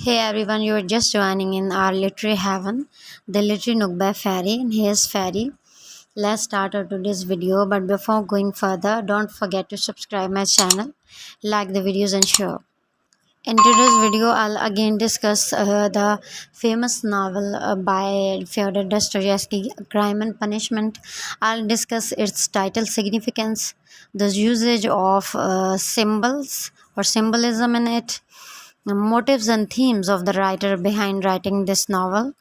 Hey everyone, you're just joining in our literary heaven, the literary nook by Fairy. And here's Fairy. Let's start our today's video. But before going further, don't forget to subscribe my channel, like the videos, and share. In today's video, I'll again discuss the famous novel by Fyodor Dostoevsky, Crime and Punishment. I'll discuss its title significance, the usage of symbols or symbolism in it, the motives and themes of the writer behind writing this novel.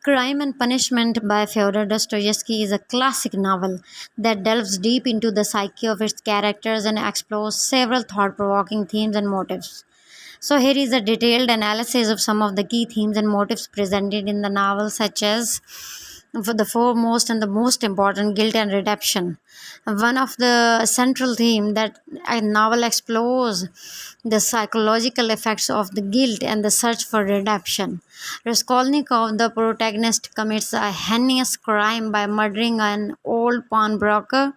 Crime and Punishment by Fyodor Dostoevsky is a classic novel that delves deep into the psyche of its characters and explores several thought provoking themes and motives. So, here is a detailed analysis of some of the key themes and motives presented in the novel, such as for the foremost and the most important, guilt and redemption. One of the central theme that a novel explores the psychological effects of the guilt and the search for redemption. Raskolnikov, the protagonist, commits a heinous crime by murdering an old pawnbroker,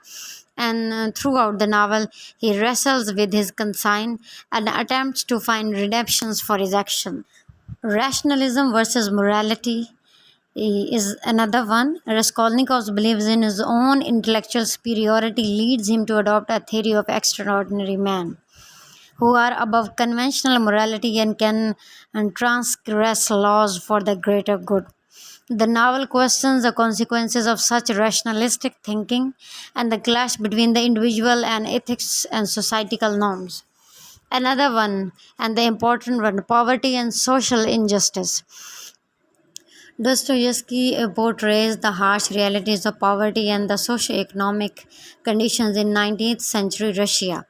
and throughout the novel, he wrestles with his conscience and attempts to find redemptions for his action. Rationalism versus morality is another one. Raskolnikov's beliefs in his own intellectual superiority leads him to adopt a theory of extraordinary men who are above conventional morality and can transgress laws for the greater good. The novel questions the consequences of such rationalistic thinking and the clash between the individual and ethics and societal norms. Another one, and the important one, poverty and social injustice. Dostoevsky portrays the harsh realities of poverty and the socio-economic conditions in 19th century Russia.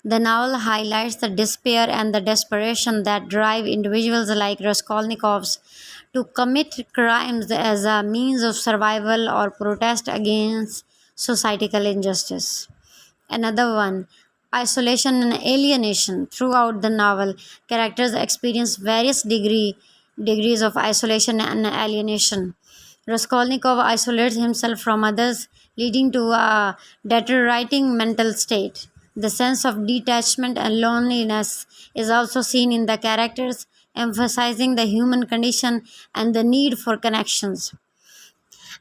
The novel highlights the despair and the desperation that drive individuals like Raskolnikov's to commit crimes as a means of survival or protest against societal injustice. Another one, isolation and alienation. Throughout the novel, characters experience degrees of isolation and alienation. Raskolnikov isolates himself from others, leading to a deteriorating mental state. The sense of detachment and loneliness is also seen in the characters, emphasizing the human condition and the need for connections.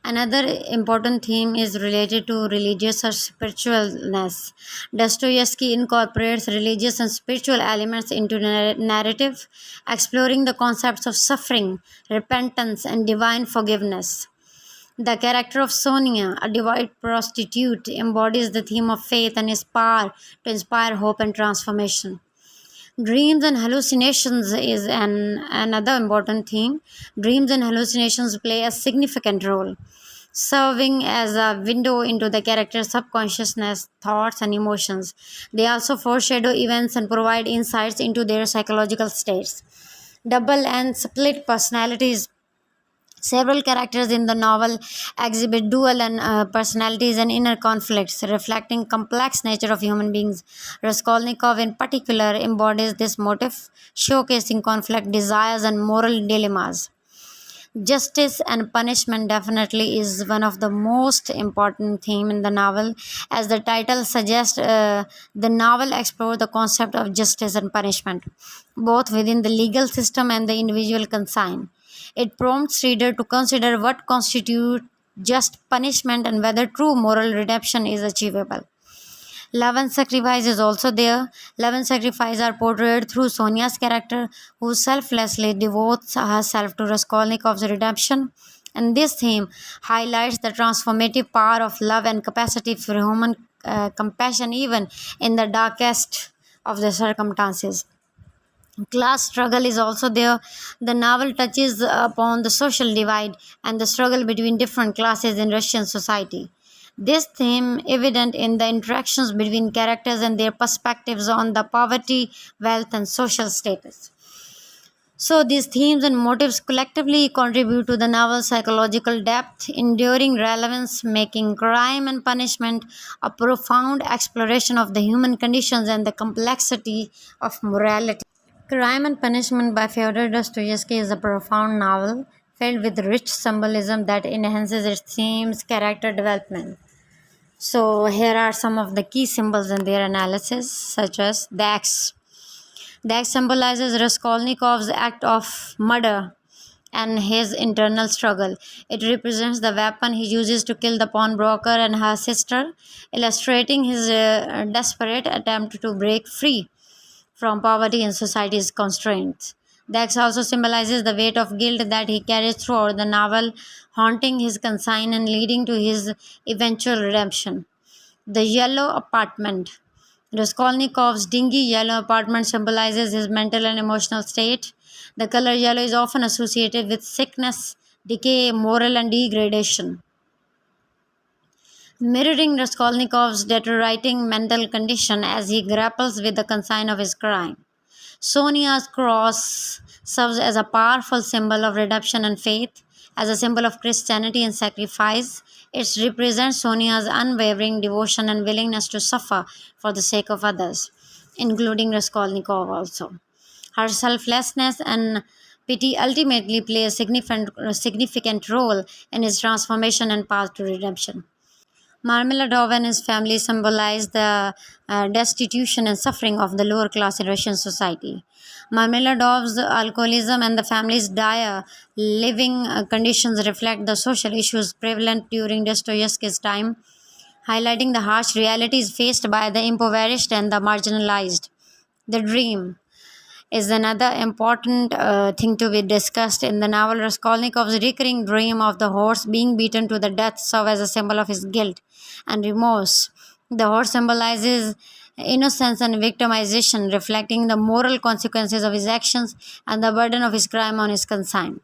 Another important theme is related to religious or spiritualness. Dostoevsky incorporates religious and spiritual elements into narrative, exploring the concepts of suffering, repentance, and divine forgiveness. The character of Sonia, a devout prostitute, embodies the theme of faith and its power to inspire hope and transformation. Dreams and hallucinations is another important theme. Dreams and hallucinations play a significant role, serving as a window into the character's subconsciousness, thoughts, and emotions. They also foreshadow events and provide insights into their psychological states. Double and split personalities. Several characters in the novel exhibit dual and personalities and inner conflicts, reflecting complex nature of human beings. Raskolnikov, in particular, embodies this motif, showcasing conflict, desires, and moral dilemmas. Justice and punishment definitely is one of the most important theme in the novel. As the title suggests, the novel explores the concept of justice and punishment, both within the legal system and the individual concern. It prompts reader to consider what constitutes just punishment and whether true moral redemption is achievable. Love and sacrifice is also there. Love and sacrifice are portrayed through Sonia's character, who selflessly devotes herself to Raskolnikov's redemption. And this theme highlights the transformative power of love and capacity for human compassion, even in the darkest of the circumstances. Class struggle is also there. The novel touches upon the social divide and the struggle between different classes in Russian society. This theme evident in the interactions between characters and their perspectives on the poverty, wealth, and social status. So these themes and motives collectively contribute to the novel's psychological depth, enduring relevance, making crime and punishment a profound exploration of the human conditions and the complexity of morality. Crime and Punishment by Fyodor Dostoevsky is a profound novel filled with rich symbolism that enhances its themes, character development. So here are some of the key symbols in their analysis, such as the X. That symbolizes Raskolnikov's act of murder and his internal struggle. It represents the weapon he uses to kill the pawnbroker and her sister, illustrating his desperate attempt to break free from poverty and society's constraints. The axe also symbolizes the weight of guilt that he carries throughout the novel, haunting his conscience and leading to his eventual redemption. The yellow apartment. Raskolnikov's dingy yellow apartment symbolizes his mental and emotional state. The color yellow is often associated with sickness, decay, moral, and degradation, mirroring Raskolnikov's deteriorating mental condition as he grapples with the consign of his crime. Sonia's cross serves as a powerful symbol of redemption and faith, as a symbol of Christianity and sacrifice. It represents Sonia's unwavering devotion and willingness to suffer for the sake of others, including Raskolnikov also. Her selflessness and pity ultimately play a significant role in his transformation and path to redemption. Marmeladov and his family symbolize the destitution and suffering of the lower class in Russian society. Marmeladov's alcoholism and the family's dire living conditions reflect the social issues prevalent during Dostoevsky's time, highlighting the harsh realities faced by the impoverished and the marginalized. The dream is another important thing to be discussed in the novel. Raskolnikov's recurring dream of the horse being beaten to the death serves as a symbol of his guilt and remorse. The horse symbolizes innocence and victimization, reflecting the moral consequences of his actions and the burden of his crime on his conscience.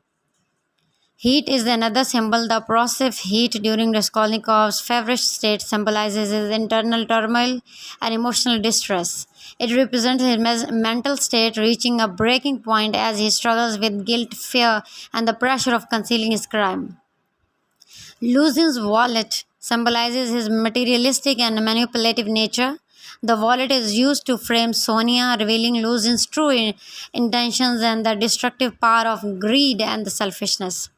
Heat is another symbol. The oppressive heat during Raskolnikov's feverish state symbolizes his internal turmoil and emotional distress. It represents his mental state reaching a breaking point as he struggles with guilt, fear, and the pressure of concealing his crime. Luzin's wallet symbolizes his materialistic and manipulative nature. The wallet is used to frame Sonia, revealing Luzin's true intentions and the destructive power of greed and the selfishness.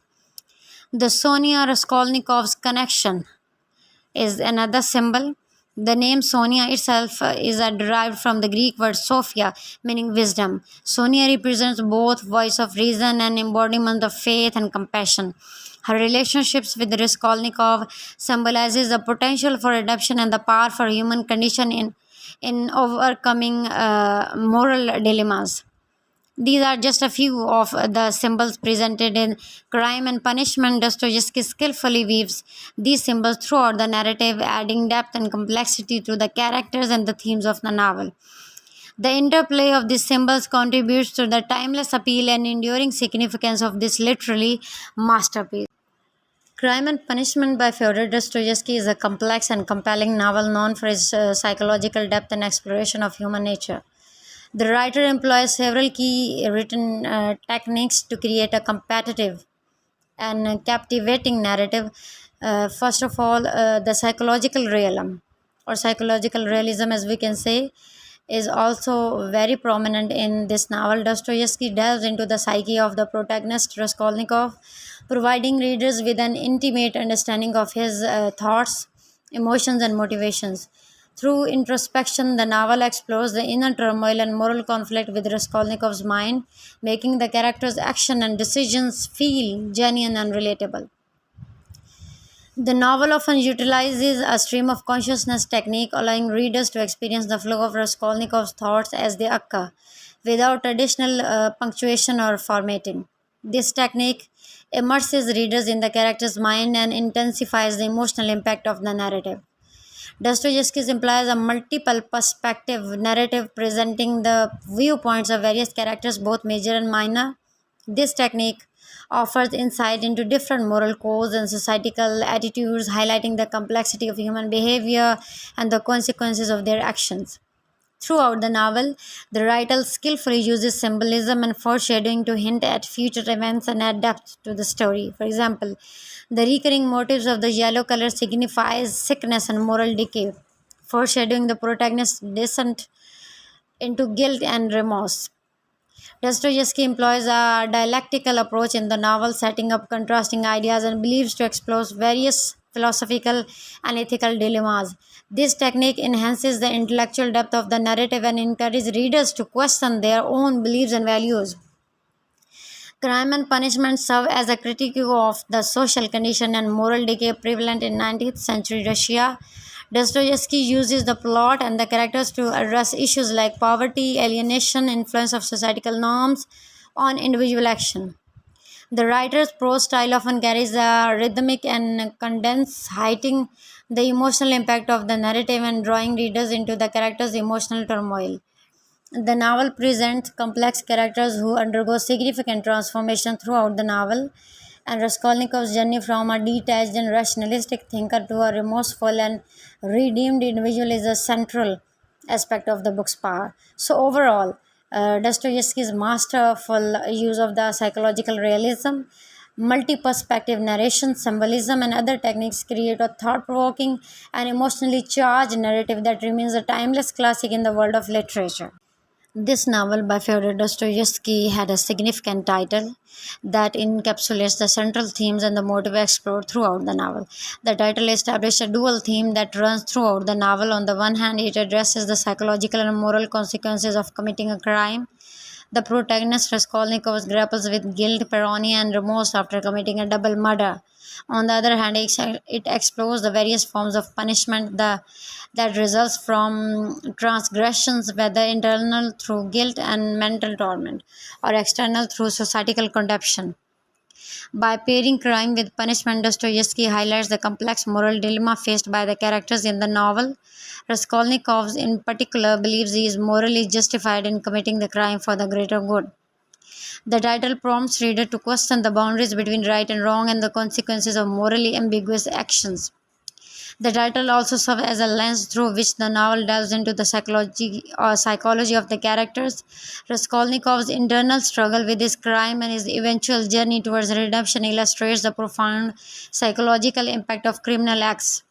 The Sonia Raskolnikov's connection is another symbol. The name Sonia itself is derived from the Greek word Sophia, meaning wisdom. Sonia represents both voice of reason and embodiment of faith and compassion. Her relationships with Raskolnikov symbolizes the potential for redemption and the power for human condition in overcoming moral dilemmas. These are just a few of the symbols presented in Crime and Punishment. Dostoevsky skillfully weaves these symbols throughout the narrative, adding depth and complexity to the characters and the themes of the novel. The interplay of these symbols contributes to the timeless appeal and enduring significance of this literary masterpiece. Crime and Punishment by Fyodor Dostoevsky is a complex and compelling novel known for its psychological depth and exploration of human nature. The writer employs several key written techniques to create a competitive and captivating narrative. First of all, the psychological realm or psychological realism, as we can say, is also very prominent in this novel. Dostoevsky delves into the psyche of the protagonist Raskolnikov, providing readers with an intimate understanding of his thoughts, emotions, and motivations. Through introspection, the novel explores the inner turmoil and moral conflict with Raskolnikov's mind, making the character's action and decisions feel genuine and relatable. The novel often utilizes a stream of consciousness technique, allowing readers to experience the flow of Raskolnikov's thoughts as they occur, without traditional punctuation or formatting. This technique immerses readers in the character's mind and intensifies the emotional impact of the narrative. Dostoevsky implies a multiple perspective narrative presenting the viewpoints of various characters, both major and minor. This technique offers insight into different moral codes and societal attitudes, highlighting the complexity of human behavior and the consequences of their actions. Throughout the novel, the writer skillfully uses symbolism and foreshadowing to hint at future events and add depth to the story. For example, the recurring motifs of the yellow color signifies sickness and moral decay, foreshadowing the protagonist's descent into guilt and remorse. Dostoevsky employs a dialectical approach in the novel, setting up contrasting ideas and beliefs to explore various philosophical and ethical dilemmas. This technique enhances the intellectual depth of the narrative and encourages readers to question their own beliefs and values. Crime and punishment serve as a critique of the social condition and moral decay prevalent in 19th century Russia. Dostoevsky uses the plot and the characters to address issues like poverty, alienation, influence of societal norms on individual action. The writer's prose style often carries a rhythmic and condensed, highlighting the emotional impact of the narrative and drawing readers into the character's emotional turmoil. The novel presents complex characters who undergo significant transformation throughout the novel, and Raskolnikov's journey from a detached and rationalistic thinker to a remorseful and redeemed individual is a central aspect of the book's power. So, overall, Dostoevsky's masterful use of the psychological realism, multi perspective narration, symbolism, and other techniques create a thought provoking and emotionally charged narrative that remains a timeless classic in the world of literature. This novel by Fyodor Dostoevsky had a significant title that encapsulates the central themes and the motive explored throughout the novel. The title established a dual theme that runs throughout the novel. On the one hand, it addresses the psychological and moral consequences of committing a crime. The protagonist Raskolnikov grapples with guilt, paranoia, and remorse after committing a double murder. On the other hand, it explores the various forms of punishment that results from transgressions, whether internal through guilt and mental torment, or external through societal conception. By pairing crime with punishment, Dostoevsky highlights the complex moral dilemma faced by the characters in the novel. Raskolnikov, in particular, believes he is morally justified in committing the crime for the greater good. The title prompts reader to question the boundaries between right and wrong and the consequences of morally ambiguous actions. The title also serves as a lens through which the novel delves into the psychology of the characters. Raskolnikov's internal struggle with his crime and his eventual journey towards redemption illustrates the profound psychological impact of criminal acts.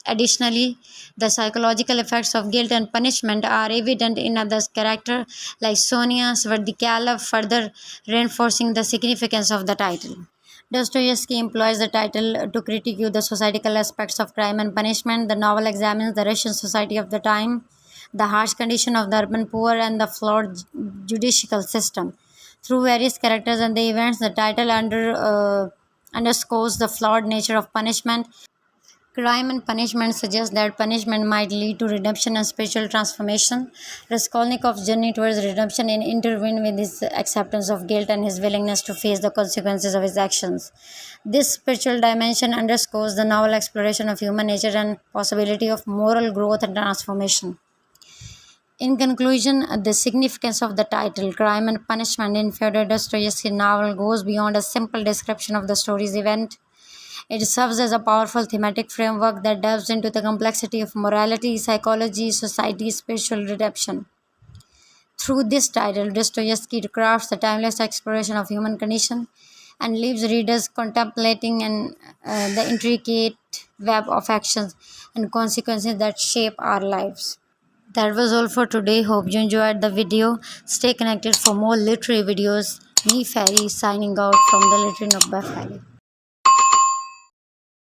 Additionally, the psychological effects of guilt and punishment are evident in others' characters, like Sonia Svardikalov, further reinforcing the significance of the title. Dostoevsky employs the title to critique the societal aspects of crime and punishment. The novel examines the Russian society of the time, the harsh condition of the urban poor, and the flawed judicial system. Through various characters and the events, the title underscores the flawed nature of punishment. Crime and punishment suggest that punishment might lead to redemption and spiritual transformation. Raskolnikov's journey towards redemption intertwined with his acceptance of guilt and his willingness to face the consequences of his actions. This spiritual dimension underscores the novel exploration of human nature and possibility of moral growth and transformation. In conclusion, the significance of the title, Crime and Punishment, in Fyodor Dostoevsky's novel goes beyond a simple description of the story's event. It serves as a powerful thematic framework that delves into the complexity of morality, psychology, society, spiritual redemption. Through this title, Dostoevsky crafts the timeless exploration of human condition and leaves readers contemplating the intricate web of actions and consequences that shape our lives. That was all for today. Hope you enjoyed the video. Stay connected for more literary videos. Me, Fairy, signing out from the Literary Nook by Fairy.